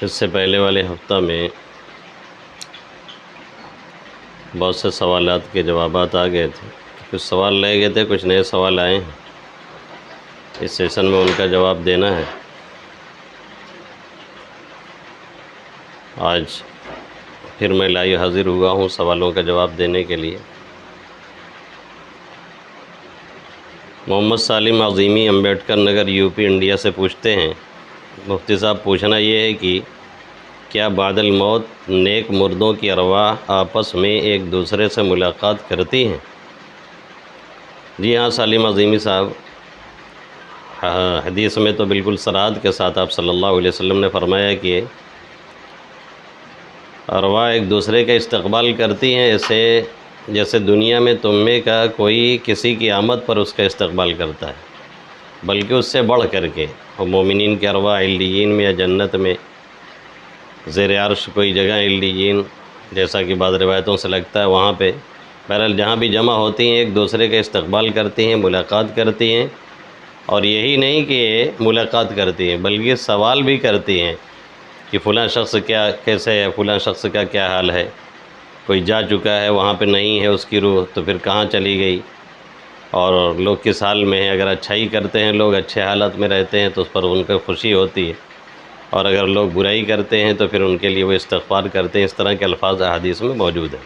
اس سے پہلے والے ہفتہ میں بہت سے سوالات کے جوابات آ گئے تھے، کچھ سوال رہ گئے تھے، کچھ نئے سوال آئے ہیں، اس سیشن میں ان کا جواب دینا ہے۔ آج پھر میں لائی حاضر ہوا ہوں سوالوں کا جواب دینے کے لیے۔ Mohammad Salim Azmi, Ambedkar Nagar, U P, India سے پوچھتے ہیں، مفتی صاحب پوچھنا یہ ہے کہ کیا بعد الموت نیک مردوں کی ارواح آپس میں ایک دوسرے سے ملاقات کرتی ہیں؟ جی ہاں سالم عظیمی صاحب، حدیث میں تو بالکل صراحت کے ساتھ آپ صلی اللہ علیہ وسلم نے فرمایا کہ ارواح ایک دوسرے کا استقبال کرتی ہیں، جیسے دنیا میں تم میں کا کوئی کسی کی آمد پر اس کا استقبال کرتا ہے، بلکہ اس سے بڑھ کر کے اور مومنین کے ارواح علیین میں یا جنت میں زیر عرش کوئی جگہ علیین، جیسا کہ بعض روایتوں سے لگتا ہے وہاں پہ، بہرحال جہاں بھی جمع ہوتی ہیں ایک دوسرے کا استقبال کرتی ہیں، ملاقات کرتی ہیں، اور یہی نہیں کہ ملاقات کرتی ہیں بلکہ سوال بھی کرتی ہیں کہ فلاں شخص کیسے ہے، فلاں شخص کا کیا حال ہے، کوئی جا چکا ہے وہاں پہ نہیں ہے اس کی روح تو پھر کہاں چلی گئی، اور لوگ کس حال میں ہیں۔ اگر اچھائی کرتے ہیں لوگ، اچھے حالات میں رہتے ہیں تو اس پر ان کو خوشی ہوتی ہے، اور اگر لوگ برائی کرتے ہیں تو پھر ان کے لیے وہ استغفار کرتے ہیں۔ اس طرح کے الفاظ احادیث میں موجود ہیں۔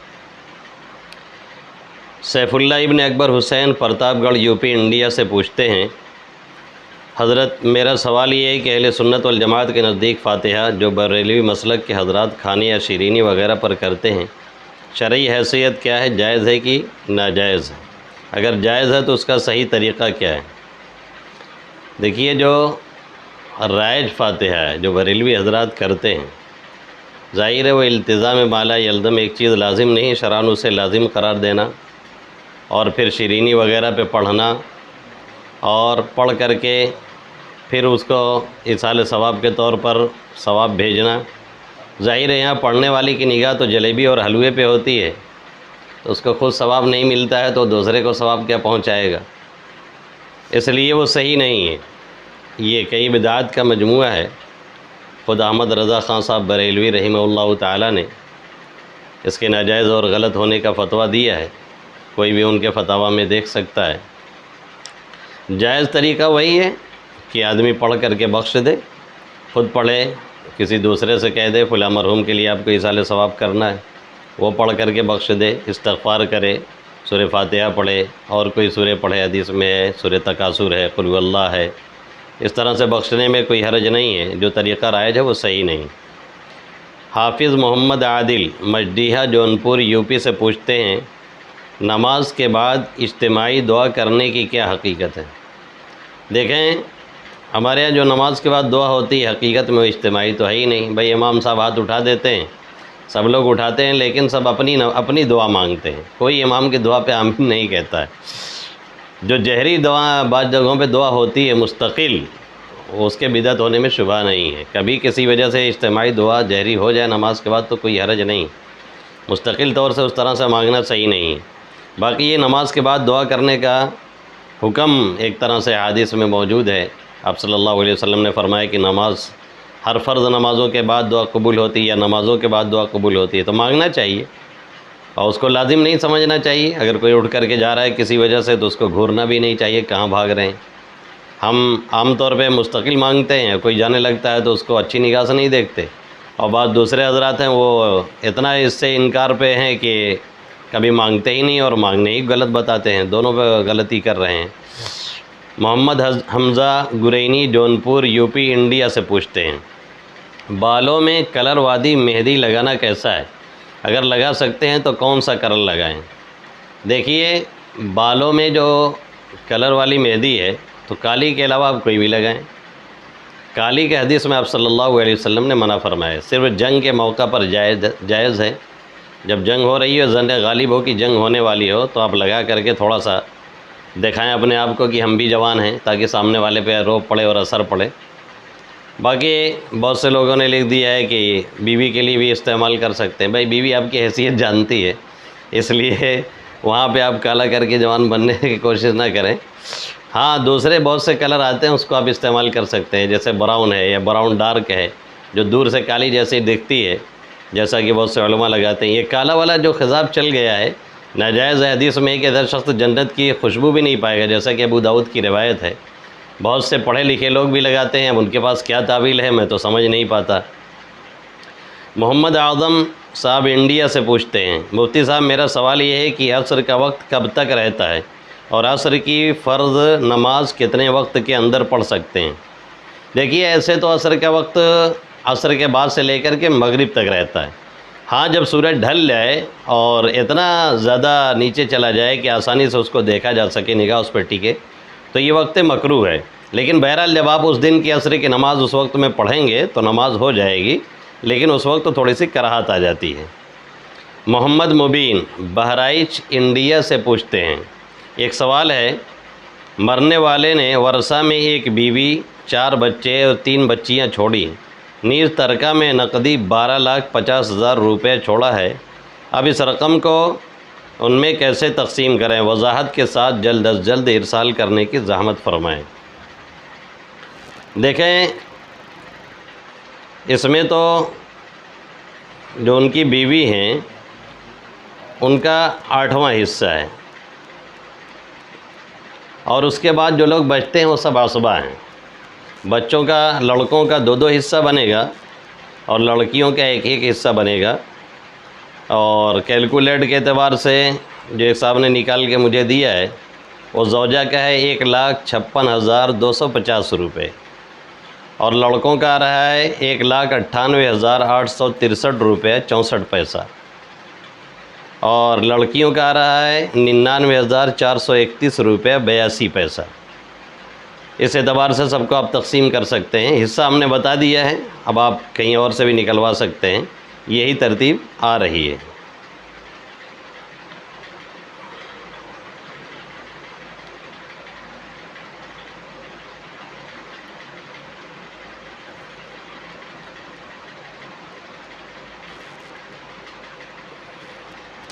سیف اللہ ابن اکبر حسین، پرتاپ گڑھ، یو پی، انڈیا سے پوچھتے ہیں، حضرت میرا سوال یہ ہے کہ اہل سنت والجماعت کے نزدیک فاتحہ جو بریلوی مسلک کے حضرات کھانے یا شیرینی وغیرہ پر کرتے ہیں، شرعی حیثیت کیا ہے، جائز ہے کہ ناجائز ہے؟ اگر جائز ہے تو اس کا صحیح طریقہ کیا ہے؟ دیکھیے، جو رائج فاتحہ ہے جو بریلوی حضرات کرتے ہیں، ظاہر ہے وہ التزام بالا یلزم، ایک چیز لازم نہیں شرعاً اسے لازم قرار دینا، اور پھر شیرینی وغیرہ پہ پڑھنا اور پڑھ کر کے پھر اس کو ایصال ثواب کے طور پر ثواب بھیجنا، ظاہر ہے یہاں پڑھنے والی کی نگاہ تو جلیبی اور حلوے پہ ہوتی ہے، تو اس کو خود ثواب نہیں ملتا ہے تو دوسرے کو ثواب کیا پہنچائے گا؟ اس لیے وہ صحیح نہیں ہے۔ یہ کئی بدعات کا مجموعہ ہے۔ خود احمد رضا خان صاحب بریلوی رحمہ اللہ تعالیٰ نے اس کے ناجائز اور غلط ہونے کا فتویٰ دیا ہے، کوئی بھی ان کے فتاویٰ میں دیکھ سکتا ہے۔ جائز طریقہ وہی ہے کہ آدمی پڑھ کر کے بخش دے، خود پڑھے، کسی دوسرے سے کہہ دے فلاں مرحوم کے لیے آپ کو ایصال ثواب کرنا ہے، وہ پڑھ کر کے بخش دے، استغفار کرے، سورہ فاتحہ پڑھے، اور کوئی سورہ پڑھے، حدیث میں ہے سورہ تکاثر ہے، قل اللہ ہے، اس طرح سے بخشنے میں کوئی حرج نہیں ہے۔ جو طریقہ رائج ہے وہ صحیح نہیں۔ حافظ محمد عادل، مجدیہ، جونپور، یو پی سے پوچھتے ہیں، نماز کے بعد اجتماعی دعا کرنے کی کیا حقیقت ہے؟ دیکھیں، ہمارے یہاں جو نماز کے بعد دعا ہوتی ہے حقیقت میں وہ اجتماعی تو ہے ہی نہیں۔ بھائی امام صاحب ہاتھ اٹھا دیتے ہیں، سب لوگ اٹھاتے ہیں، لیکن سب اپنی دعا مانگتے ہیں، کوئی امام کی دعا پہ آمین نہیں کہتا ہے۔ جو جہری دعا بعض جگہوں پہ دعا ہوتی ہے مستقل، اس کے بدعت ہونے میں شبہ نہیں ہے۔ کبھی کسی وجہ سے اجتماعی دعا جہری ہو جائے نماز کے بعد تو کوئی حرج نہیں، مستقل طور سے اس طرح سے مانگنا صحیح نہیں ہے۔ باقی یہ نماز کے بعد دعا کرنے کا حکم ایک طرح سے حدیث میں موجود ہے۔ آپ صلی اللہ علیہ وسلم نے فرمایا کہ نماز، ہر فرض نمازوں کے بعد دعا قبول ہوتی ہے یا نمازوں کے بعد دعا قبول ہوتی ہے، تو مانگنا چاہیے اور اس کو لازم نہیں سمجھنا چاہیے۔ اگر کوئی اٹھ کر کے جا رہا ہے کسی وجہ سے تو اس کو گھورنا بھی نہیں چاہیے، کہاں بھاگ رہے ہیں۔ ہم عام طور پہ مستقل مانگتے ہیں، کوئی جانے لگتا ہے تو اس کو اچھی نگاہ سے نہیں دیکھتے، اور بعض دوسرے حضرات ہیں وہ اتنا اس سے انکار پہ ہیں کہ کبھی مانگتے ہی نہیں اور مانگنے ہی غلط بتاتے ہیں، دونوں پہ غلطی کر رہے ہیں۔ Mohammad Hamza Gireni, Jaunpur, U P, India سے پوچھتے ہیں، بالوں میں کلر وادی مہندی لگانا کیسا ہے؟ اگر لگا سکتے ہیں تو کون سا کلر لگائیں؟ دیکھیے، بالوں میں جو کلر والی مہندی ہے تو کالی کے علاوہ آپ کوئی بھی لگائیں۔ کالی کے حدیث میں آپ صلی اللہ علیہ وسلم نے منع فرمایا ہے، صرف جنگ کے موقع پر جائز ہے۔ جب جنگ ہو رہی ہو، زن غالب ہو کہ جنگ ہونے والی ہو، تو آپ لگا کر کے تھوڑا سا دکھائیں اپنے آپ کو کہ ہم بھی جوان ہیں، تاکہ سامنے والے پہ روب پڑے اور اثر پڑے۔ باقی بہت سے لوگوں نے لکھ دیا ہے کہ بیوی کے لیے بھی استعمال کر سکتے ہیں۔ بھائی بیوی آپ کی حیثیت جانتی ہے، اس لیے وہاں پہ آپ کالا کر کے جوان بننے کی کوشش نہ کریں۔ ہاں، دوسرے بہت سے کلر آتے ہیں، اس کو آپ استعمال کر سکتے ہیں، جیسے براؤن ہے یا براؤن ڈارک ہے، جو دور سے کالی جیسی دکھتی ہے، جیسا کہ بہت سے علماء لگاتے ہیں، یہ کالا والا جو خضاب چل گیا ہے، ناجائز حدیث میں کہ ادھر شخص جنت کی خوشبو بھی نہیں پائے گا، جیسا کہ ابو داؤد کی روایت ہے۔ بہت سے پڑھے لکھے لوگ بھی لگاتے ہیں، اب ان کے پاس کیا تعویل ہے میں تو سمجھ نہیں پاتا۔ محمد اعظم صاحب انڈیا سے پوچھتے ہیں، مفتی صاحب میرا سوال یہ ہے کہ عصر کا وقت کب تک رہتا ہے اور عصر کی فرض نماز کتنے وقت کے اندر پڑھ سکتے ہیں؟ دیکھیے، ایسے تو عصر کا وقت عصر کے بعد سے لے کر کے مغرب تک رہتا ہے۔ ہاں، جب سورج ڈھل جائے اور اتنا زیادہ نیچے چلا جائے کہ آسانی سے اس کو دیکھا جا سکے، نگاہ اس پہ ٹکے، تو یہ وقت مکروہ ہے۔ لیکن بہرحال جب آپ اس دن کی عصر کی نماز اس وقت میں پڑھیں گے تو نماز ہو جائے گی، لیکن اس وقت تو تھوڑی سی کراہت آ جاتی ہے۔ محمد مبین بہرائچ انڈیا سے پوچھتے ہیں، ایک سوال ہے، مرنے والے نے ورثہ میں ایک بیوی، 4 بچے اور 3 بچیاں چھوڑی، نیز ترکہ میں نقدی 12,50,000 روپے چھوڑا ہے، اب اس رقم کو ان میں کیسے تقسیم کریں؟ وضاحت کے ساتھ جلد از جلد ارسال کرنے کی زحمت فرمائیں۔ دیکھیں، اس میں تو جو ان کی بیوی ہیں ان کا 8واں حصہ ہے، اور اس کے بعد جو لوگ بچتے ہیں وہ سب عصبہ ہیں۔ بچوں کا، لڑکوں کا 2 حصہ بنے گا اور لڑکیوں کا 1 حصہ بنے گا، اور کیلکولیٹ کے اعتبار سے جو ایک صاحب نے نکال کے مجھے دیا ہے وہ زوجہ کا ہے 1,56,250 روپے، اور لڑکوں کا آ رہا ہے 1,98,863 روپے 64 پیسہ، اور لڑکیوں کا آ رہا ہے 99,431 روپے 82 پیسہ۔ اس اعتبار سے سب کو آپ تقسیم کر سکتے ہیں۔ حصہ ہم نے بتا دیا ہے، اب آپ کہیں اور سے بھی نکلوا سکتے ہیں، یہی ترتیب آ رہی ہے۔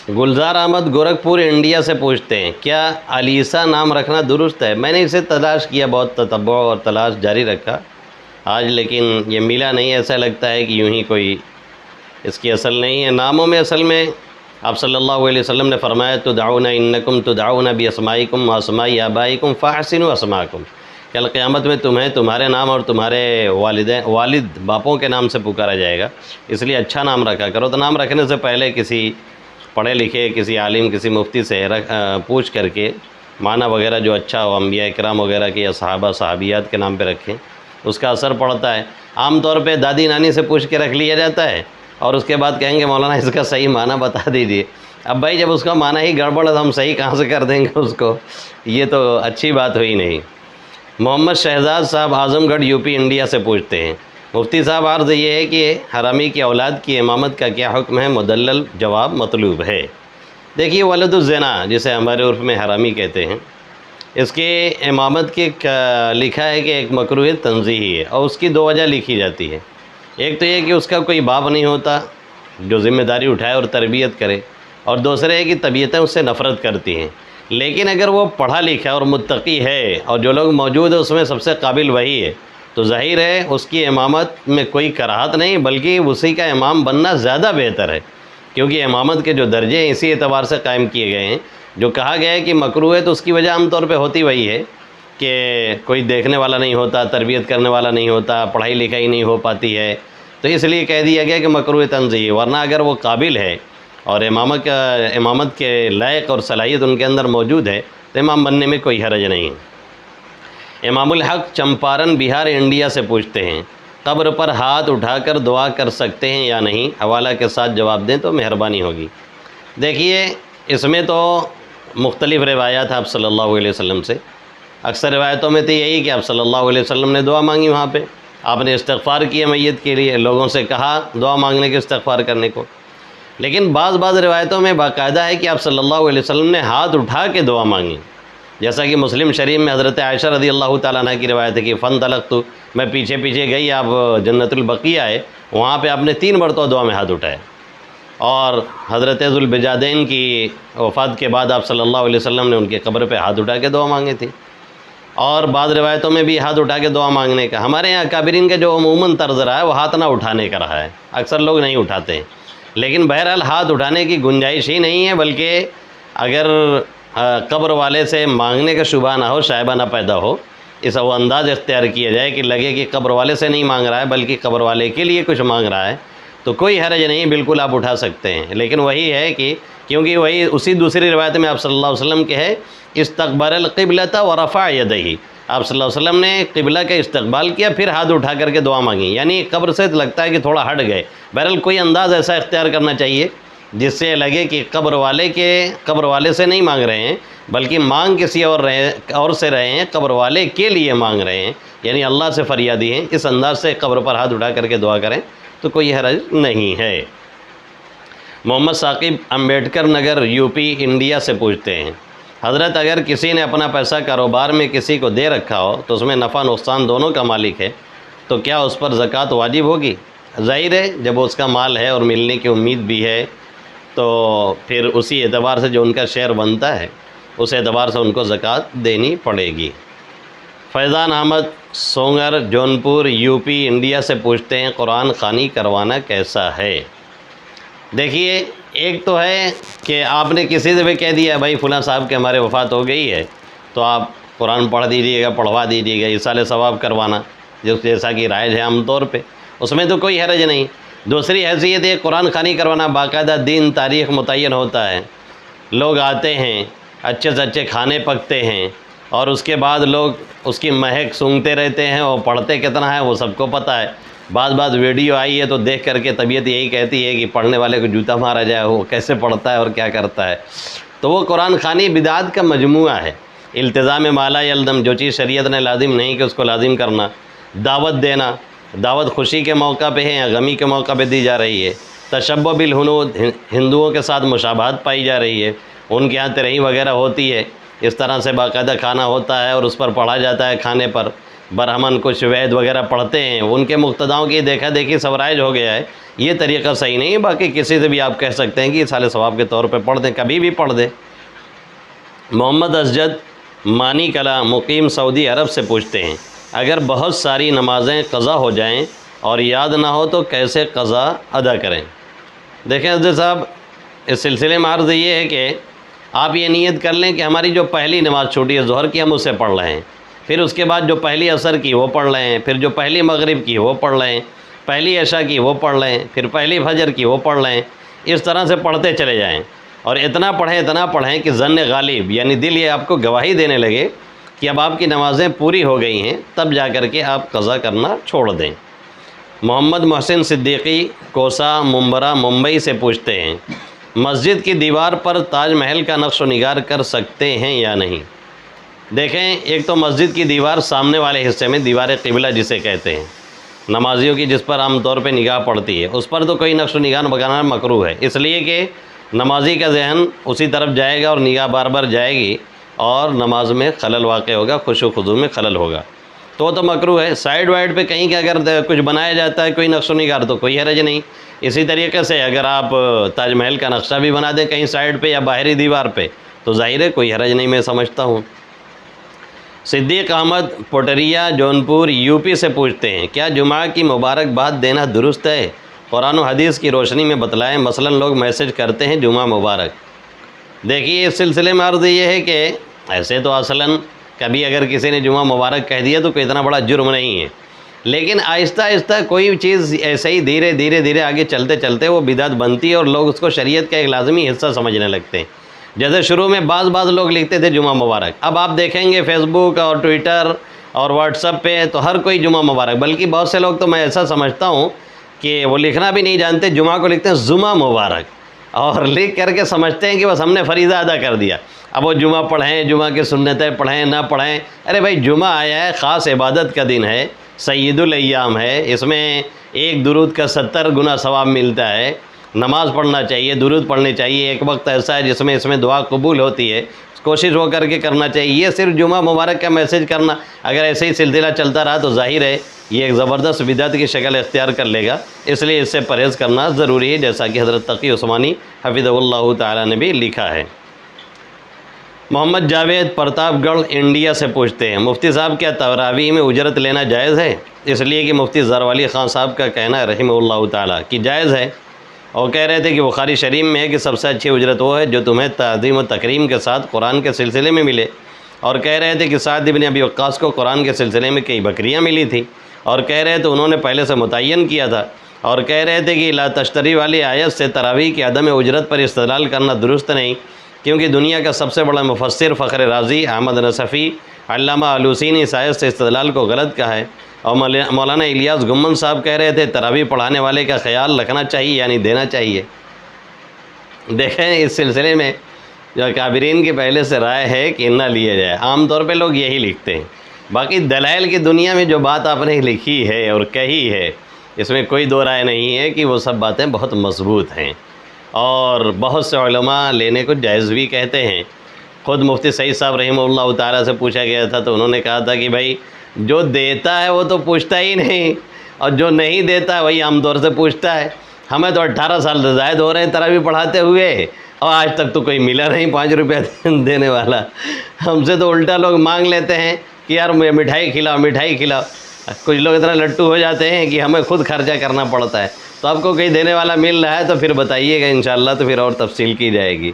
گلزار احمد گورکھپور انڈیا سے پوچھتے ہیں، کیا علیسہ نام رکھنا درست ہے؟ میں نے اسے تلاش کیا، بہت تتبع اور تلاش جاری رکھا آج، لیکن یہ ملا نہیں۔ ایسا لگتا ہے کہ یوں ہی کوئی اس کی اصل نہیں ہے۔ ناموں میں اصل میں آپ صلی اللہ علیہ وسلم نے فرمایا، تدعون انکم تدعون باسمائکم واسماء آبائکم فاحسنوا اسماءکم، کل قیامت میں تمہیں تمہارے نام اور تمہارے والد باپوں کے نام سے پکارا جائے گا، اس لیے اچھا نام رکھا کرو۔ تو نام رکھنے سے پہلے کسی پڑھے لکھے، کسی عالم، کسی مفتی سے پوچھ کر کے معنی وغیرہ جو اچھا ہو، انبیاء کرام وغیرہ کے یا صحابہ صحابیات کے نام پہ رکھیں، اس کا اثر پڑتا ہے۔ عام طور پہ دادی نانی سے پوچھ کے رکھ لیا جاتا ہے اور اس کے بعد کہیں گے مولانا اس کا صحیح معنی بتا دیجیے۔ اب بھائی جب اس کا معنی ہی گڑبڑ ہے تو ہم صحیح کہاں سے کر دیں گے اس کو؟ یہ تو اچھی بات ہوئی نہیں۔ محمد شہزاد صاحب اعظم گڑھ یوپی انڈیا سے پوچھتے ہیں، مفتی صاحب عرض یہ ہے کہ حرامی کی اولاد کی امامت کا کیا حکم ہے؟ مدلل جواب مطلوب ہے۔ دیکھیے، ولد الزنا جسے ہمارے عرف میں حرامی کہتے ہیں، اس کے امامت کے لکھا ہے کہ ایک مکروہ تنزیہی ہے، اور اس کی 2 وجہ لکھی جاتی ہے۔ ایک تو یہ کہ اس کا کوئی باپ نہیں ہوتا جو ذمہ داری اٹھائے اور تربیت کرے، اور دوسرے ہے کہ طبیعتیں اس سے نفرت کرتی ہیں۔ لیکن اگر وہ پڑھا لکھا اور متقی ہے اور جو لوگ موجود ہیں اس میں سب سے قابل وہی ہے، تو ظاہر ہے اس کی امامت میں کوئی کراہت نہیں، بلکہ اسی کا امام بننا زیادہ بہتر ہے، کیونکہ امامت کے جو درجے ہیں اسی اعتبار سے قائم کیے گئے ہیں۔ جو کہا گیا ہے کہ مکروہ ہے تو اس کی وجہ عام طور پہ ہوتی وہی ہے کہ کوئی دیکھنے والا نہیں ہوتا، تربیت کرنے والا نہیں ہوتا، پڑھائی لکھائی نہیں ہو پاتی ہے، تو اس لیے کہہ دیا گیا کہ مکروہ تنزیہی۔ ورنہ اگر وہ قابل ہے اور امامت کے لائق اور صلاحیت ان کے اندر موجود ہے تو امام بننے میں کوئی حرج نہیں۔ امام الحق چمپارن بہار انڈیا سے پوچھتے ہیں، قبر پر ہاتھ اٹھا کر دعا کر سکتے ہیں یا نہیں؟ حوالہ کے ساتھ جواب دیں تو مہربانی ہوگی۔ دیکھیے، اس میں تو مختلف روایات ہیں آپ صلی اللہ علیہ وسلم سے۔ اکثر روایتوں میں تو یہی کہ آپ صلی اللہ علیہ وسلم نے دعا مانگی، وہاں پہ آپ نے استغفار کیا میت کے لیے، لوگوں سے کہا دعا مانگنے کے، استغفار کرنے کو۔ لیکن بعض روایتوں میں باقاعدہ ہے کہ آپ صلی اللہ علیہ وسلم نے ہاتھ اٹھا کے دعا مانگی، جیسا کہ مسلم شریف میں حضرت عائشہ رضی اللہ تعالیٰ عنہ کی روایت ہے کہ فانطلقت، میں پیچھے پیچھے گئی، آپ جنت البقیع آئے، وہاں پہ آپ نے 3 مرتبہ دعا میں ہاتھ اٹھائے، اور حضرت ذوالبجادین کی وفات کے بعد آپ صلی اللہ علیہ وسلم نے ان کے قبر پہ ہاتھ اٹھا کے دعا مانگی تھی۔ اور بعض روایتوں میں بھی ہاتھ اٹھا کے دعا مانگنے کا۔ ہمارے یہاں اکابرین کا جو عموماً طرز رہا ہے وہ ہاتھ نہ اٹھانے کا رہا ہے، اکثر لوگ نہیں اٹھاتے ہیں، لیکن بہرحال ہاتھ اٹھانے کی گنجائش ہی نہیں ہے، بلکہ اگر قبر والے سے مانگنے کا شبہ نہ ہو، شائبہ نہ پیدا ہو، اس وہ انداز اختیار کیا جائے کہ لگے کہ قبر والے سے نہیں مانگ رہا ہے بلکہ قبر والے کے لیے کچھ مانگ رہا ہے، تو کوئی حرج نہیں، بالکل آپ اٹھا سکتے ہیں۔ لیکن وہی ہے کہ کیونکہ وہی اسی دوسری روایت میں آپ صلی اللہ علیہ وسلم کے ہے استقبل القبلۃ ورفع یدیہ، آپ صلی اللہ علیہ وسلم نے قبلہ کا استقبال کیا پھر ہاتھ اٹھا کر کے دعا مانگی، یعنی قبر سے لگتا ہے کہ تھوڑا ہٹ گئے۔ بہرحال کوئی انداز ایسا اختیار کرنا چاہیے جس سے لگے کہ قبر والے سے نہیں مانگ رہے ہیں بلکہ مانگ کسی اور سے رہے ہیں، قبر والے کے لیے مانگ رہے ہیں، یعنی اللہ سے فریادی ہیں۔ اس انداز سے قبر پر ہاتھ اٹھا کر کے دعا کریں تو کوئی حرج نہیں ہے۔ محمد ثاقب امبیڈکر نگر یوپی انڈیا سے پوچھتے ہیں، حضرت اگر کسی نے اپنا پیسہ کاروبار میں کسی کو دے رکھا ہو تو اس میں نفع نقصان دونوں کا مالک ہے، تو کیا اس پر زکوٰۃ واجب ہوگی؟ ظاہر ہے جب اس کا مال ہے اور ملنے کی امید بھی ہے تو پھر اسی اعتبار سے جو ان کا شیئر بنتا ہے اس اعتبار سے ان کو زکوٰۃ دینی پڑے گی۔ فیضان احمد سونگر جونپور یوپی انڈیا سے پوچھتے ہیں، قرآن خوانی کروانا کیسا ہے؟ دیکھیے، ایک تو ہے کہ آپ نے کسی سے بھی کہہ دیا بھائی فلاں صاحب کے ہمارے وفات ہو گئی ہے تو آپ قرآن پڑھ دیجیے گا، پڑھوا دیجیے گا، ایصال ثواب کروانا جیسا کہ رائج ہے عام طور پہ، اس میں تو کوئی حرج نہیں۔ دوسری حیثیت یہ قرآن خوانی کروانا باقاعدہ دین تاریخ متعین ہوتا ہے، لوگ آتے ہیں، اچھے سے اچھے کھانے پکتے ہیں اور اس کے بعد لوگ اس کی مہک سونگھتے رہتے ہیں اور پڑھتے کتنا ہے وہ سب کو پتہ ہے۔ بعض ویڈیو آئی ہے تو دیکھ کر کے طبیعت یہی کہتی ہے کہ پڑھنے والے کو جوتا مارا جائے، وہ کیسے پڑھتا ہے اور کیا کرتا ہے۔ تو وہ قرآن خوانی بدعات کا مجموعہ ہے۔ التزام ما لا یلزم، جو چیز شریعت نے لازم نہیں کہ اس کو لازم کرنا، دعوت دینا، دعوت خوشی کے موقع پہ ہے یا غمی کے موقع پہ دی جا رہی ہے، تشبہ بالہنود، ہندوؤں کے ساتھ مشابہت پائی جا رہی ہے، ان کے یہاں ترہی وغیرہ ہوتی ہے، اس طرح سے باقاعدہ کھانا ہوتا ہے اور اس پر پڑھا جاتا ہے، کھانے پر برہمن کچھ وید وغیرہ پڑھتے ہیں، ان کے مقتداؤں کی دیکھا دیکھی سب رائج ہو گیا ہے، یہ طریقہ صحیح نہیں ہے۔ باقی کسی سے بھی آپ کہہ سکتے ہیں کہ ایصال ثواب کے طور پہ پڑھ دیں، کبھی بھی پڑھ دیں۔ محمد اسجد مانی کلا مقیم سعودی عرب سے پوچھتے ہیں، اگر بہت ساری نمازیں قضا ہو جائیں اور یاد نہ ہو تو کیسے قضا ادا کریں؟ دیکھیں اسجد صاحب، اس سلسلے میں عرض یہ ہے کہ آپ یہ نیت کر لیں کہ ہماری جو پہلی نماز چھوٹی ہے ظہر کی، ہم اسے پڑھ رہے ہیں، پھر اس کے بعد جو پہلی عصر کی وہ پڑھ رہے ہیں، پھر جو پہلی مغرب کی وہ پڑھ رہے ہیں، پہلی عشاء کی وہ پڑھ رہے ہیں، پھر پہلی فجر کی وہ پڑھ رہے ہیں، اس طرح سے پڑھتے چلے جائیں اور اتنا پڑھیں کہ ظن غالب، یعنی دل یہ آپ کو گواہی دینے لگے کہ اب آپ کی نمازیں پوری ہو گئی ہیں، تب جا کر کے آپ قضا کرنا چھوڑ دیں۔ محمد محسن صدیقی کوسا ممبرا ممبئی سے پوچھتے ہیں، مسجد کی دیوار پر تاج محل کا نقش و نگار کر سکتے ہیں یا نہیں؟ دیکھیں، ایک تو مسجد کی دیوار سامنے والے حصے میں دیوار قبلہ جسے کہتے ہیں، نمازیوں کی جس پر عام طور پہ نگاہ پڑتی ہے، اس پر تو کوئی نقش و نگار بگانا مکروہ ہے، اس لیے کہ نمازی کا ذہن اسی طرف جائے گا اور نگاہ بار بار جائے گی اور نماز میں خلل واقع ہوگا، خشوع و خضوع میں خلل ہوگا، تو مکروہ ہے۔ سائڈ وائڈ پہ کہیں کہ اگر کچھ بنایا جاتا ہے کوئی نقش و نگار تو کوئی حرج نہیں۔ اسی طریقے سے اگر آپ تاج محل کا نقشہ بھی بنا دیں کہیں سائڈ پہ یا باہری دیوار پہ تو ظاہر ہے کوئی حرج نہیں، میں سمجھتا ہوں۔ صدیق احمد پوٹریا جونپور یوپی سے پوچھتے ہیں، کیا جمعہ کی مبارکباد دینا درست ہے؟ قرآن و حدیث کی روشنی میں بتلائیں، مثلا لوگ میسج کرتے ہیں جمعہ مبارک۔ دیکھیے، اس سلسلے میں عرض یہ ہے کہ ایسے تو اصلاً کبھی اگر کسی نے جمعہ مبارک کہہ دیا تو کوئی اتنا بڑا جرم نہیں ہے، لیکن آہستہ آہستہ کوئی چیز ایسے ہی دھیرے آگے چلتے وہ بدعت بنتی ہے اور لوگ اس کو شریعت کا ایک لازمی حصہ سمجھنے لگتے ہیں۔ جیسے شروع میں بعض لوگ لکھتے تھے جمعہ مبارک، اب آپ دیکھیں گے فیس بک اور ٹویٹر اور واٹس ایپ پہ تو ہر کوئی جمعہ مبارک، بلکہ بہت سے لوگ تو میں ایسا سمجھتا ہوں کہ وہ لکھنا بھی نہیں جانتے، جمعہ کو لکھتے ہیں جمعہ مبارک اور لکھ کر کے سمجھتے ہیں کہ بس ہم نے فریضہ ادا کر دیا، اب وہ جمعہ پڑھیں، جمعہ کی سنتیں پڑھیں نہ پڑھیں، ارے بھائی جمعہ آیا ہے، خاص عبادت کا دن ہے، سید الایام ہے، اس میں ایک درود کا 70 گنا ثواب ملتا ہے، نماز پڑھنا چاہیے، درود پڑھنے چاہیے، ایک وقت ایسا ہے جس میں اس میں دعا قبول ہوتی ہے، کوشش ہو کر کے کرنا چاہیے۔ یہ صرف جمعہ مبارک کا میسج کرنا اگر ایسے ہی سلسلہ چلتا رہا تو ظاہر ہے یہ ایک زبردست بدعت کی شکل اختیار کر لے گا، اس لیے اس سے پرہیز کرنا ضروری ہے، جیسا کہ حضرت تقی عثمانی حفظہ اللہ تعالیٰ نے بھی لکھا ہے۔ محمد جاوید پرتاپ گڑھ انڈیا سے پوچھتے ہیں، مفتی صاحب کیا تراویح میں اجرت لینا جائز ہے؟ اس لیے کہ مفتی زروالی خان صاحب کا کہنا ہے رحمہ اللہ تعالیٰ کہ جائز ہے، اور کہہ رہے تھے کہ بخاری شریف میں ہے کہ سب سے اچھی اجرت وہ ہے جو تمہیں تعظیم و تکریم کے ساتھ قرآن کے سلسلے میں ملے، اور کہہ رہے تھے کہ سعد بن ابی وقاص کو قرآن کے سلسلے میں کئی بکریاں ملی تھیں، اور کہہ رہے تھے انہوں نے پہلے سے متعین کیا تھا، اور کہہ رہے تھے کہ لا تشتری والی آیت سے تراویح کی عدم اجرت پر استدلال کرنا درست نہیں، کیونکہ دنیا کا سب سے بڑا مفسر فخر رازی احمد نصفی علامہ آلوسی نے اس آیت سے استدلال کو غلط کہا ہے، اور مولانا الیاس گمن صاحب کہہ رہے تھے تراویح پڑھانے والے کا خیال رکھنا چاہیے یعنی دینا چاہیے۔ دیکھیں اس سلسلے میں جو کابرین کی پہلے سے رائے ہے کہ نہ لیا جائے، عام طور پہ لوگ یہی لکھتے ہیں، باقی دلائل کی دنیا میں جو بات آپ نے لکھی ہے اور کہی ہے اس میں کوئی دو رائے نہیں ہے کہ وہ سب باتیں بہت مضبوط ہیں، اور بہت سے علماء لینے کو جائز بھی کہتے ہیں۔ خود مفتی سعید صاحب رحمہ اللہ تعالیٰ سے پوچھا گیا تھا تو انہوں نے کہا تھا کہ بھائی جو دیتا ہے وہ تو پوچھتا ہی نہیں، اور جو نہیں دیتا ہے وہی عام طور سے پوچھتا ہے۔ ہمیں تو 18 سال سے زائد ہو رہے ہیں تراویح پڑھاتے ہوئے، اور آج تک تو کوئی ملا نہیں 5 روپے دینے والا۔ ہم سے تو الٹا لوگ مانگ لیتے ہیں کہ یار مٹھائی کھلاؤ مٹھائی کھلاؤ، کچھ لوگ اتنا لٹو ہو جاتے ہیں کہ ہمیں خود خرچہ کرنا پڑتا ہے۔ تو آپ کو کہیں دینے والا مل رہا ہے تو پھر بتائیے گا انشاءاللہ، تو پھر اور تفصیل کی جائے گی۔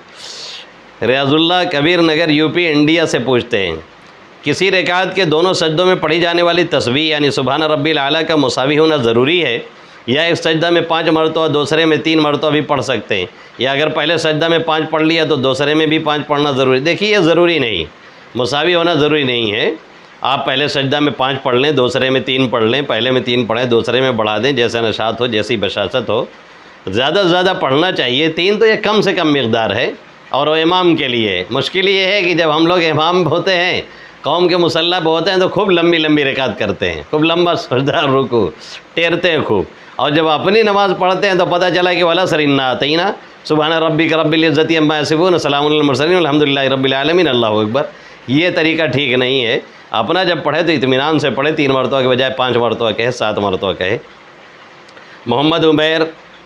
ریاض اللہ کبیر نگر یوپی انڈیا سے پوچھتے ہیں، کسی رکعت کے دونوں سجدوں میں پڑھی جانے والی تسبیح یعنی سبحان ربی الاعلیٰ کا مساوی ہونا ضروری ہے، یا ایک سجدہ میں 5 مرتبہ دوسرے میں 3 مرتبہ بھی پڑھ سکتے ہیں، یا اگر پہلے سجدہ میں 5 پڑھ لیا تو دوسرے میں بھی 5 پڑھنا ضروری؟ دیکھیے یہ ضروری نہیں، مساوی ہونا ضروری نہیں ہے۔ آپ پہلے سجدہ میں 5 پڑھ لیں، دوسرے میں 3 پڑھ لیں، پہلے میں 3 پڑھیں دوسرے میں بڑھا دیں، جیسا نشاط ہو جیسی بشاشت ہو، زیادہ سے زیادہ پڑھنا چاہیے۔ 3 تو یہ کم سے کم مقدار ہے، اور وہ امام کے لیے۔ مشکل یہ ہے کہ جب ہم لوگ امام ہوتے ہیں، قوم کے مسلح پہ ہوتے ہیں تو خوب لمبی لمبی رکعت کرتے ہیں، خوب لمبا سجدہ رکوع ٹیرتے ہیں خوب، اور جب اپنی نماز پڑھتے ہیں تو پتہ چلا کہ والاسر انا اعطینٰ سبحان ربک رب العزت عما یصفون سلام علی المرسلین الحمد للہ رب العالمین اللہ اکبر۔ یہ طریقہ ٹھیک نہیں ہے۔ اپنا جب پڑھے تو اطمینان سے پڑھے، 3 مرتبہ کے بجائے 5 مرتبہ کہے، 7 مرتبہ کہے۔ محمد عمیر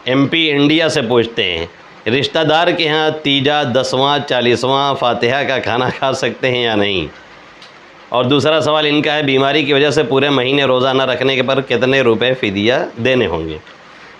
MP انڈیا سے پوچھتے ہیں، رشتہ دار کے ہاں تیجا 10واں 40واں فاتحہ کا کھانا کھا سکتے ہیں یا نہیں؟ اور دوسرا سوال ان کا ہے، بیماری کی وجہ سے پورے مہینے روزہ نہ رکھنے کے پر کتنے روپے فدیہ دینے ہوں گے؟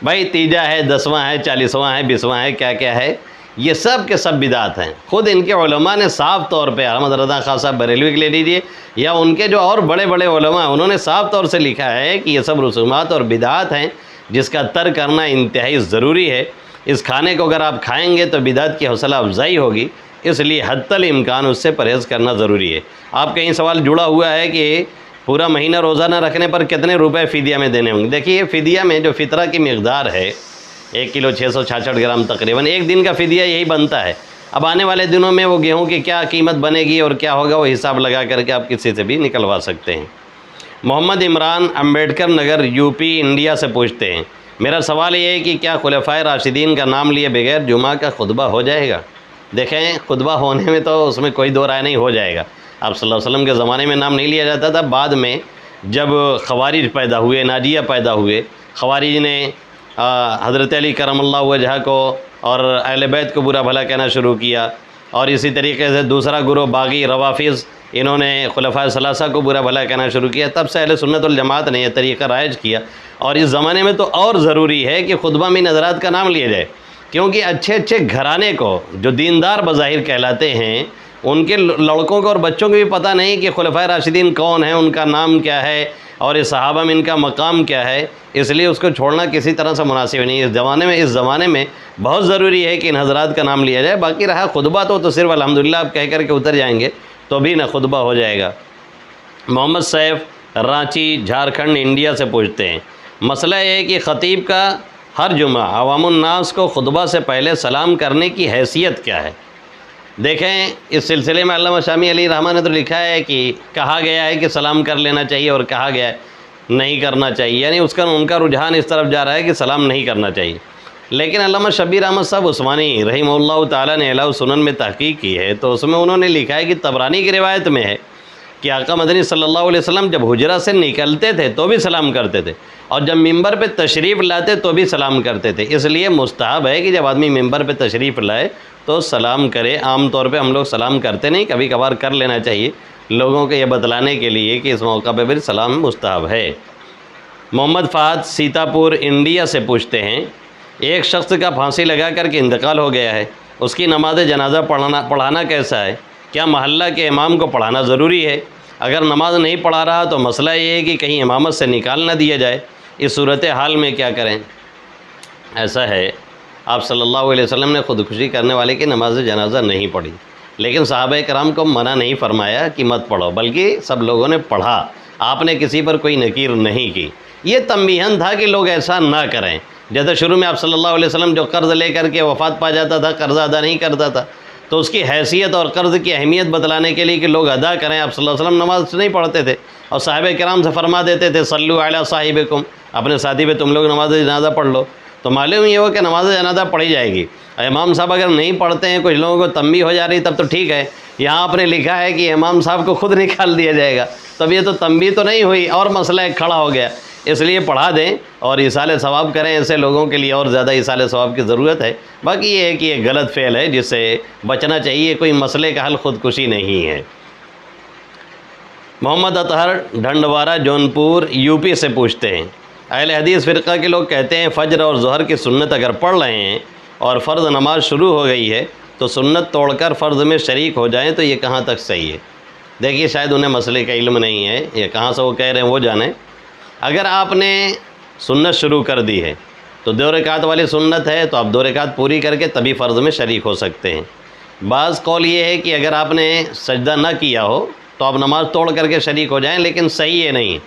بھائی تیجا ہے، 10واں ہے، 40واں ہے، 20واں ہے، کیا کیا ہے، یہ سب کے سب بدعت ہیں۔ خود ان کے علماء نے صاف طور پہ، احمد رضا خان صاحب بریلوی کے لے لیجیے، یا ان کے جو اور بڑے بڑے علماء ہیں انہوں نے صاف طور سے لکھا ہے کہ یہ سب رسومات اور بدعات ہیں جس کا ترک کرنا انتہائی ضروری ہے۔ اس کھانے کو اگر آپ کھائیں گے تو بدعت کی حوصلہ افزائی ہوگی، اس لیے حتی الامکان اس سے پرہیز کرنا ضروری ہے۔ آپ کہیں سوال جڑا ہوا ہے کہ پورا مہینہ روزہ نہ رکھنے پر کتنے روپے فدیہ میں دینے ہوں گے؟ دیکھیے فدیہ میں جو فطرہ کی مقدار ہے 1 کلو 666 گرام تقریباً، ایک دن کا فدیہ یہی بنتا ہے۔ اب آنے والے دنوں میں وہ گیہوں کی کیا قیمت بنے گی اور کیا ہوگا، وہ حساب لگا کر کے آپ کسی سے بھی نکلوا سکتے ہیں۔ محمد عمران امبیڈکر نگر یوپی انڈیا سے پوچھتے ہیں، میرا سوال یہ ہے کہ کیا خلفائے راشدین کا نام لیے بغیر جمعہ کا خطبہ ہو جائے گا؟ دیکھیں خطبہ ہونے میں تو اس میں کوئی دو رائے نہیں، ہو جائے گا۔ آپ صلی اللہ علیہ وسلم کے زمانے میں نام نہیں لیا جاتا تھا، بعد میں جب خوارج پیدا ہوئے، ناجیہ پیدا ہوئے، خوارج نے حضرت علی کرم اللہ وجہ کو اور اہل بیت کو برا بھلا کہنا شروع کیا، اور اسی طریقے سے دوسرا گروہ باغی روافظ، انہوں نے خلفائے ثلاثہ کو برا بھلا کہنا شروع کیا۔ تب سے اہل سنت والجماعت نے یہ طریقہ رائج کیا، اور اس زمانے میں تو اور ضروری ہے کہ خطبہ میں حضرات کا نام لیا جائے، کیونکہ اچھے اچھے گھرانے کو جو دیندار بظاہر کہلاتے ہیں، ان کے لڑکوں کو اور بچوں کو بھی پتہ نہیں کہ خلفائے راشدین کون ہیں، ان کا نام کیا ہے، اور اس صحابہ میں ان کا مقام کیا ہے، اس لیے اس کو چھوڑنا کسی طرح سے مناسب نہیں۔ اس زمانے میں بہت ضروری ہے کہ ان حضرات کا نام لیا جائے۔ باقی رہا خطبہ تو صرف الحمدللہ آپ کہہ کر کے اتر جائیں گے تو بھی نہ خطبہ ہو جائے گا۔ محمد سیف رانچی جھارکھنڈ انڈیا سے پوچھتے ہیں، مسئلہ یہ ہے کہ خطیب کا ہر جمعہ عوام الناس کو خطبہ سے پہلے سلام کرنے کی حیثیت کیا ہے؟ دیکھیں اس سلسلے میں علامہ شامی علی رحمہ نے تو لکھا ہے کہ کہا گیا ہے کہ سلام کر لینا چاہیے، اور کہا گیا ہے نہیں کرنا چاہیے، یعنی ان کا رجحان اس طرف جا رہا ہے کہ سلام نہیں کرنا چاہیے۔ لیکن علامہ شبیر احمد صاحب عثمانی رحمہ اللہ تعالیٰ نے اعلیٰ سنن میں تحقیق کی ہے، تو اس میں انہوں نے لکھا ہے کہ طبرانی کی روایت میں ہے کہ آقا مدنی صلی اللہ علیہ وسلم جب حجرہ سے نکلتے تھے تو بھی سلام کرتے تھے، اور جب ممبر پہ تشریف لاتے تو بھی سلام کرتے تھے۔ اس لیے مستحب ہے کہ جب آدمی ممبر پہ تشریف لائے تو سلام کرے۔ عام طور پہ ہم لوگ سلام کرتے نہیں، کبھی کبھار کر لینا چاہیے لوگوں کو یہ بتلانے کے لیے کہ اس موقع پہ بھی سلام مستحب ہے۔ محمد فہد سیتا پور انڈیا سے پوچھتے ہیں، ایک شخص کا پھانسی لگا کر کے انتقال ہو گیا ہے، اس کی نماز جنازہ پڑھانا کیسا ہے؟ کیا محلہ کے امام کو پڑھانا ضروری ہے؟ اگر نماز نہیں پڑھا رہا تو مسئلہ یہ ہے کہ کہیں امامت سے نکال نہ دیا جائے، اس صورتحال میں کیا کریں؟ ایسا ہے، آپ صلی اللہ علیہ وسلم نے خودکشی کرنے والے کی نماز جنازہ نہیں پڑھی، لیکن صحابہ کرام کو منع نہیں فرمایا کہ مت پڑھو، بلکہ سب لوگوں نے پڑھا، آپ نے کسی پر کوئی نکیر نہیں کی۔ یہ تنبیہاً تھا کہ لوگ ایسا نہ کریں۔ جیسے شروع میں آپ صلی اللہ علیہ وسلم جو قرض لے کر کے وفات پا جاتا تھا، قرض ادا نہیں کرتا تھا، تو اس کی حیثیت اور قرض کی اہمیت بتلانے کے لیے کہ لوگ ادا کریں، آپ صلی اللہ علیہ وسلم نماز نہیں پڑھتے تھے اور صحابہ کرام سے فرما دیتے تھے صلو علی صاحبکم، اپنے ساتھی پہ تم لوگ نماز جنازہ پڑھ لو۔ تو معلوم یہ ہو کہ نماز جنازہ پڑھی جائے گی۔ امام صاحب اگر نہیں پڑھتے ہیں، کچھ لوگوں کو تنبیہ ہو جا رہی، تب تو ٹھیک ہے۔ یہاں آپ نے لکھا ہے کہ امام صاحب کو خود نکال دیا جائے گا، تب یہ تو تنبیہ تو نہیں ہوئی، اور مسئلہ ایک کھڑا ہو گیا۔ اس لیے پڑھا دیں اور ایصال ثواب کریں، ایسے لوگوں کے لیے اور زیادہ ایصال ثواب کی ضرورت ہے۔ باقی یہ ہے کہ یہ غلط فعل ہے جس سے بچنا چاہیے، کوئی مسئلے کا حل خودکشی نہیں ہے۔ محمد اطہر ڈھنڈوارہ جونپور یوپی سے پوچھتے ہیں، اہل حدیث فرقہ کے لوگ کہتے ہیں فجر اور ظہر کی سنت اگر پڑھ رہے ہیں اور فرض نماز شروع ہو گئی ہے تو سنت توڑ کر فرض میں شریک ہو جائیں، تو یہ کہاں تک صحیح ہے؟ دیکھیے، شاید انہیں مسئلے کا علم نہیں ہے، یہ کہاں سے وہ کہہ رہے ہیں وہ جانیں۔ اگر آپ نے سنت شروع کر دی ہے تو 2 رکعت والی سنت ہے، تو آپ 2 رکعت پوری کر کے تبھی فرض میں شریک ہو سکتے ہیں۔ بعض قول یہ ہے کہ اگر آپ نے سجدہ نہ کیا ہو تو آپ نماز توڑ کر کے شریک ہو جائیں، لیکن صحیح یہ نہیں۔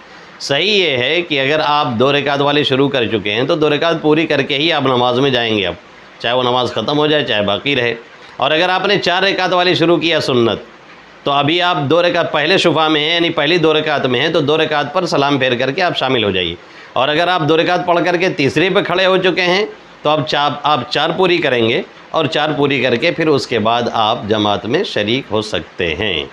صحیح یہ ہے کہ اگر آپ 2 رکعت والی شروع کر چکے ہیں تو 2 رکعت پوری کر کے ہی آپ نماز میں جائیں گے، اب چاہے وہ نماز ختم ہو جائے چاہے باقی رہے۔ اور اگر آپ نے 4 رکعت والی شروع کیا سنت، تو ابھی آپ 2 رکعت پہلے شفا میں ہیں، یعنی پہلی 2 رکعت میں ہیں، تو 2 رکعت پر سلام پھیر کر کے آپ شامل ہو جائیے۔ اور اگر آپ 2 رکعت پڑھ کر کے تیسری پہ کھڑے ہو چکے ہیں تو اب آپ 4 پوری کریں گے، اور 4 پوری کر کے پھر اس کے بعد آپ جماعت میں شریک ہو سکتے ہیں۔